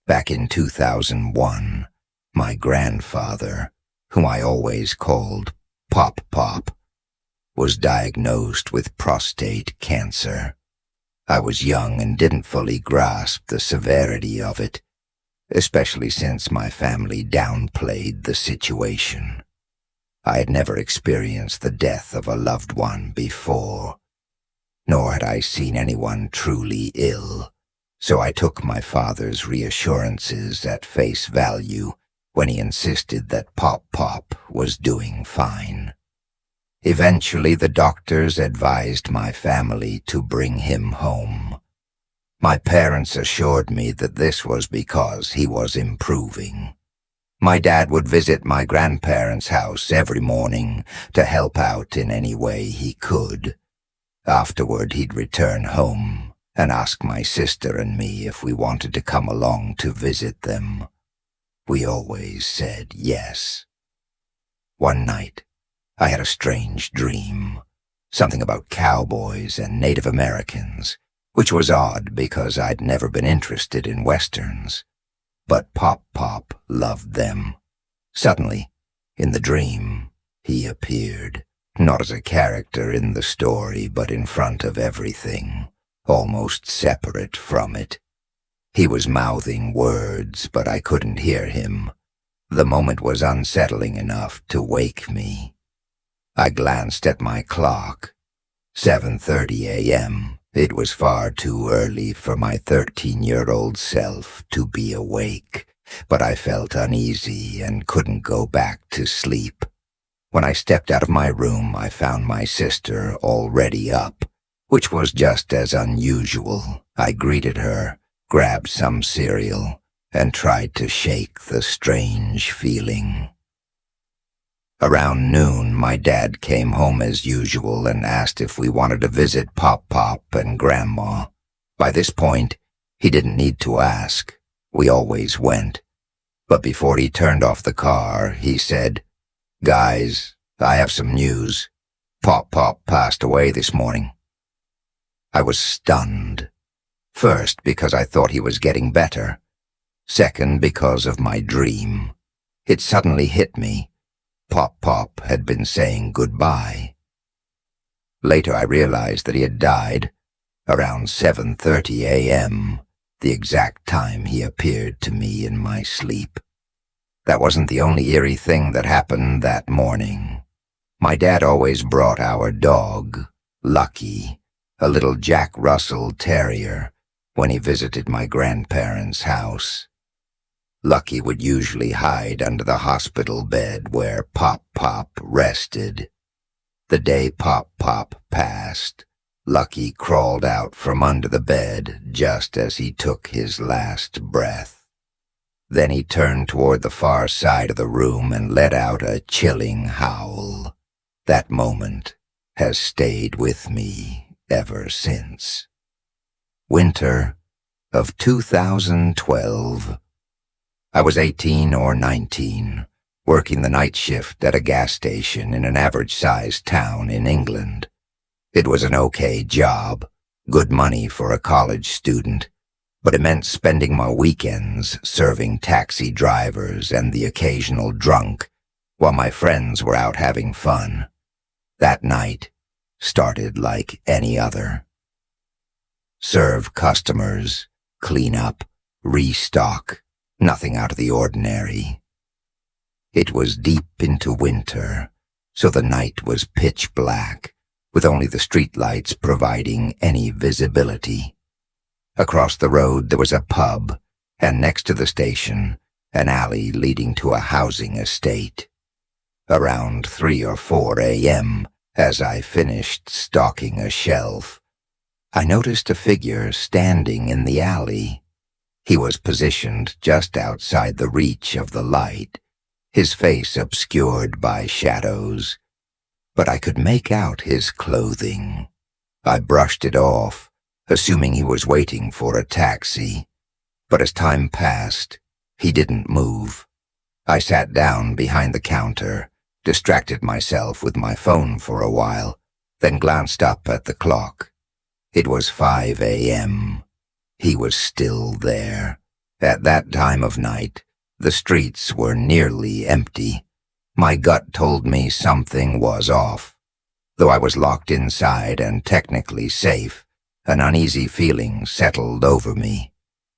Back in 2001, my grandfather, whom I always called Pop Pop, was diagnosed with prostate cancer. I was young and didn't fully grasp the severity of it, especially since my family downplayed the situation. I had never experienced the death of a loved one before, nor had I seen anyone truly ill, so I took my father's reassurances at face value when he insisted that Pop Pop was doing fine. Eventually, the doctors advised my family to bring him home. My parents assured me that this was because he was improving. My dad would visit my grandparents' house every morning to help out in any way he could. Afterward, he'd return home and ask my sister and me if we wanted to come along to visit them. We always said yes. One night, I had a strange dream, something about cowboys and Native Americans, which was odd because I'd never been interested in Westerns. But Pop Pop loved them. Suddenly, in the dream, he appeared, not as a character in the story, but in front of everything, almost separate from it. He was mouthing words, but I couldn't hear him. The moment was unsettling enough to wake me. I glanced at my clock. 7:30 a.m. It was far too early for my 13-year-old self to be awake, but I felt uneasy and couldn't go back to sleep. When I stepped out of my room, I found my sister already up, which was just as unusual. I greeted her, grabbed some cereal, and tried to shake the strange feeling. Around noon, my dad came home as usual and asked if we wanted to visit Pop Pop and Grandma. By this point, he didn't need to ask. We always went. But before he turned off the car, he said, "Guys, I have some news. Pop Pop passed away this morning." I was stunned. First, because I thought he was getting better. Second, because of my dream. It suddenly hit me. Pop Pop had been saying goodbye. Later I realized that he had died around 7:30 a.m., the exact time he appeared to me in my sleep. That wasn't the only eerie thing that happened that morning. My dad always brought our dog, Lucky, a little Jack Russell Terrier, when he visited my grandparents' house. Lucky would usually hide under the hospital bed where Pop Pop rested. The day Pop Pop passed, Lucky crawled out from under the bed just as he took his last breath. Then he turned toward the far side of the room and let out a chilling howl. That moment has stayed with me ever since. Winter of 2012. I was 18 or 19, working the night shift at a gas station in an average-sized town in England. It was an okay job, good money for a college student, but it meant spending my weekends serving taxi drivers and the occasional drunk while my friends were out having fun. That night started like any other. Serve customers, clean up, restock. Nothing out of the ordinary. It was deep into winter, so the night was pitch black, with only the streetlights providing any visibility. Across the road there was a pub, and next to the station, an alley leading to a housing estate. Around 3 or 4 a.m., as I finished stocking a shelf, I noticed a figure standing in the alley. He was positioned just outside the reach of the light, his face obscured by shadows, but I could make out his clothing. I brushed it off, assuming he was waiting for a taxi, but as time passed, he didn't move. I sat down behind the counter, distracted myself with my phone for a while, then glanced up at the clock. It was 5 a.m. He was still there, At that time of night, the streets were nearly empty. My gut told me something was off. Though I was locked inside and technically safe, an uneasy feeling settled over me.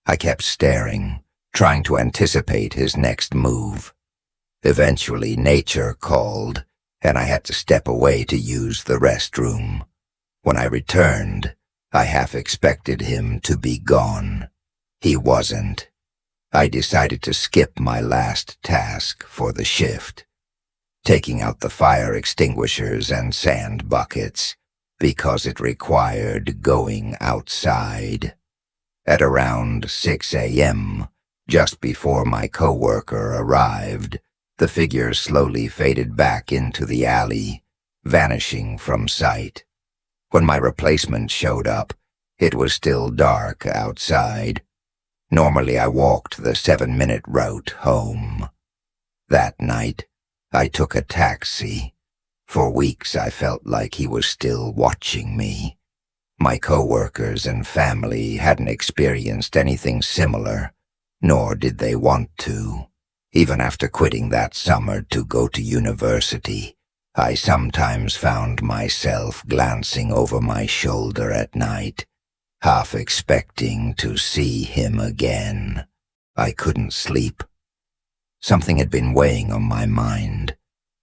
I kept staring, trying to anticipate his next move. Eventually, nature called, and I had to step away to use the restroom. When I returned, I half expected him to be gone. He wasn't. I decided to skip my last task for the shift, taking out the fire extinguishers and sand buckets, because it required going outside. At around 6 a.m., just before my coworker arrived, the figure slowly faded back into the alley, vanishing from sight. When my replacement showed up, it was still dark outside. Normally I walked the 7-minute route home. That night, I took a taxi. For weeks I felt like he was still watching me. My coworkers and family hadn't experienced anything similar, nor did they want to. Even after quitting that summer to go to university, I sometimes found myself glancing over my shoulder at night, half expecting to see him again. I couldn't sleep. Something had been weighing on my mind,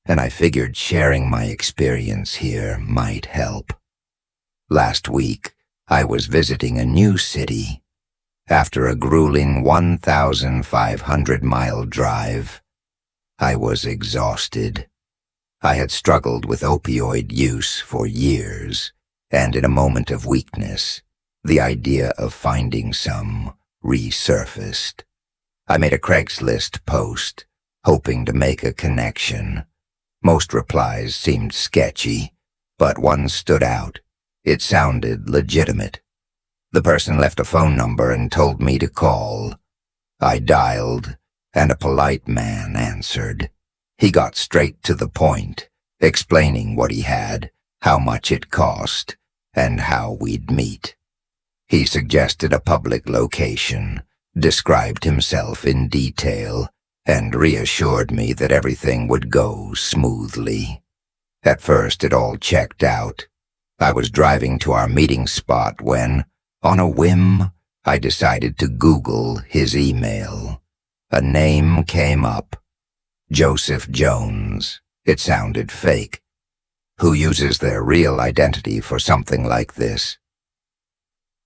and I figured sharing my experience here might help. Last week, I was visiting a new city. After a grueling 1,500-mile drive, I was exhausted. I had struggled with opioid use for years, and in a moment of weakness, the idea of finding some resurfaced. I made a Craigslist post, hoping to make a connection. Most replies seemed sketchy, but one stood out. It sounded legitimate. The person left a phone number and told me to call. I dialed, and a polite man answered. He got straight to the point, explaining what he had, how much it cost, and how we'd meet. He suggested a public location, described himself in detail, and reassured me that everything would go smoothly. At first it all checked out. I was driving to our meeting spot when, on a whim, I decided to Google his email. A name came up. Joseph Jones. It sounded fake. Who uses their real identity for something like this?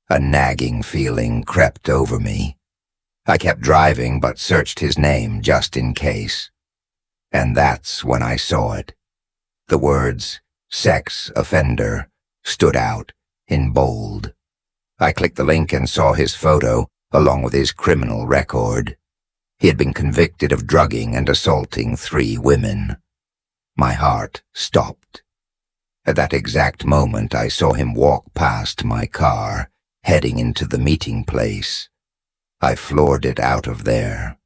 A nagging feeling crept over me. I kept driving but searched his name just in case. And that's when I saw it. The words, sex offender, stood out in bold. I clicked the link and saw his photo, along with his criminal record. He had been convicted of drugging and assaulting 3 women. My heart stopped. At that exact moment, I saw him walk past my car, heading into the meeting place. I floored it out of there.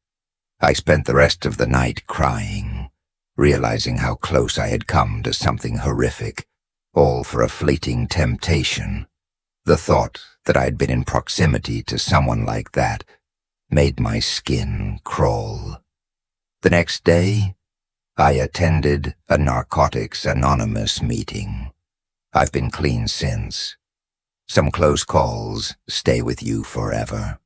I spent the rest of the night crying, realizing how close I had come to something horrific, all for a fleeting temptation. The thought that I had been in proximity to someone like that made my skin crawl. The next day, I attended a Narcotics Anonymous meeting. I've been clean since. Some close calls stay with you forever.